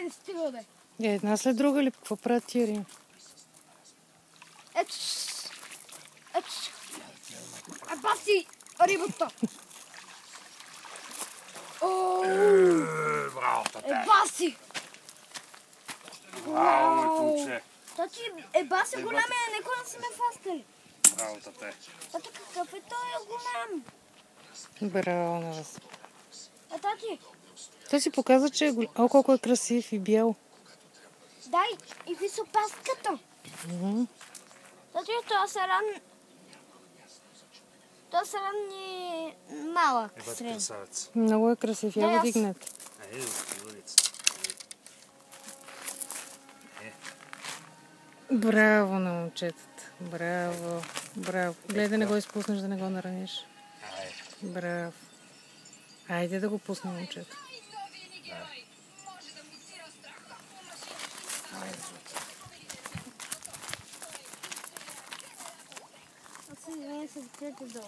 не стига, бе. Една след друга ли? Какво правят тия риби? Ето. Баси рибата. Браво, тате! Баси. Браво, мой куче! Тати, баси голям е, никога не си ме фастали. Браво, тате! Тати, какъв е той голям? Браво на вас. А тати, Той си показва, че е голям. О, колко е красив и бял. дай и висопаската. Тати, този саран е малък. Бъде красавец. Много е красив. Я го дигнете. Браво на момчетата. Браво. Браво. Гледай да не го изпуснеш, да не го нараниш. Браво. Айде да го пусне момчето. Аз се извиня, се закрите долу.